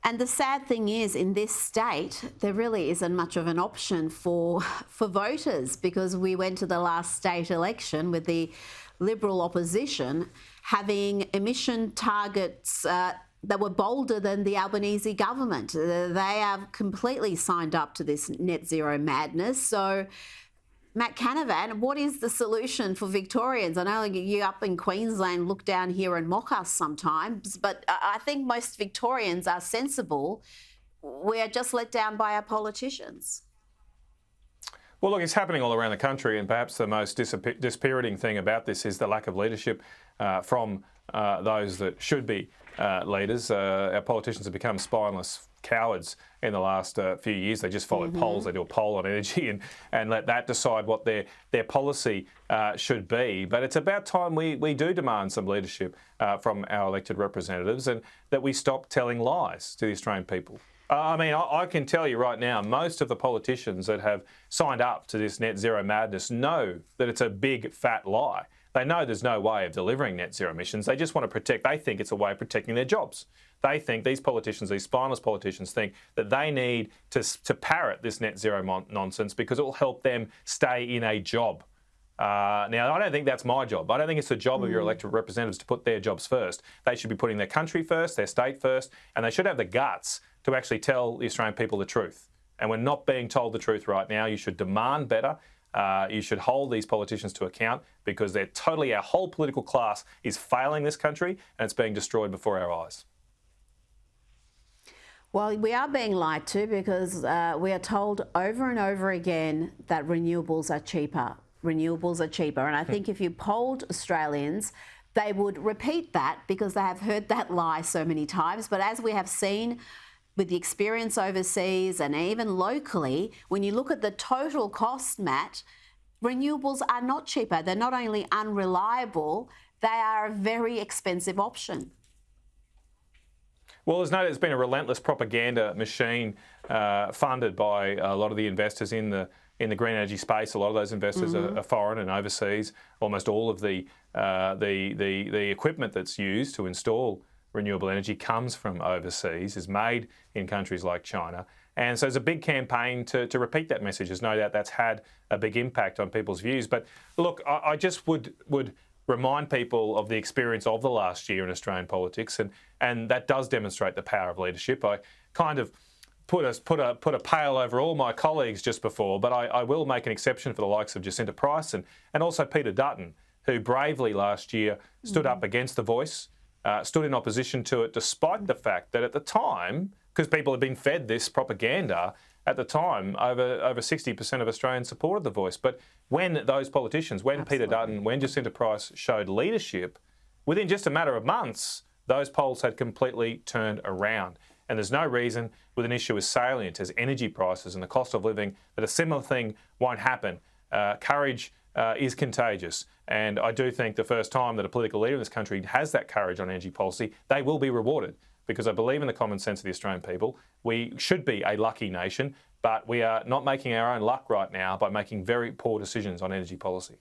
And the sad thing is, in this state, there really isn't much of an option for voters, because we went to the last state election with the Liberal opposition having emission targets that were bolder than the Albanese government. They have completely signed up to this net zero madness. So, Matt Canavan, what is the solution for Victorians? I know you up in Queensland look down here and mock us sometimes, but I think most Victorians are sensible. We are just let down by our politicians. Well, look, it's happening all around the country, and perhaps the most dispiriting thing about this is the lack of leadership from those that should be leaders. Our politicians have become spineless cowards in the last few years. They just follow polls. They do a poll on energy and let that decide what their policy should be. But it's about time we do demand some leadership from our elected representatives, and that we stop telling lies to the Australian people. I mean, I can tell you right now, most of the politicians that have signed up to this net zero madness know that it's a big fat lie. They know there's no way of delivering net zero emissions. They just want to protect, they think it's a way of protecting their jobs. They think, these politicians, these spineless politicians think that they need to parrot this net zero nonsense because it will help them stay in a job. Now, I don't think that's my job. I don't think it's the job of your elected representatives to put their jobs first. They should be putting their country first, their state first, and they should have the guts to actually tell the Australian people the truth. And we're not being told the truth right now. You should demand better. You should hold these politicians to account, because they're totally, our whole political class is failing this country, and it's being destroyed before our eyes. Well, we are being lied to, because we are told over and over again that renewables are cheaper. Renewables are cheaper. And I think if you polled Australians, they would repeat that, because they have heard that lie so many times. But as we have seen with the experience overseas and even locally, when you look at the total cost, Matt, renewables are not cheaper. They're not only unreliable, they are a very expensive option. Well, there's been a relentless propaganda machine funded by a lot of the investors in the green energy space. A lot of those investors are foreign and overseas. Almost all of the equipment that's used to install renewable energy comes from overseas, is made in countries like China. And so there's a big campaign to repeat that message. There's no doubt that's had a big impact on people's views. But look, I just would remind people of the experience of the last year in Australian politics, and that does demonstrate the power of leadership. I kind of put a pale over all my colleagues just before, but I will make an exception for the likes of Jacinta Price and also Peter Dutton, who bravely last year stood up against The Voice, stood in opposition to it, despite the fact that at the time, because people had been fed this propaganda, at the time, over 60% of Australians supported The Voice. But when those politicians, when Peter Dutton, when Jacinta Price showed leadership, within just a matter of months, those polls had completely turned around. And there's no reason with an issue as salient as energy prices and the cost of living that a similar thing won't happen. Courage is contagious. And I do think the first time that a political leader in this country has that courage on energy policy, they will be rewarded, because I believe in the common sense of the Australian people. We should be a lucky nation, but we are not making our own luck right now by making very poor decisions on energy policy.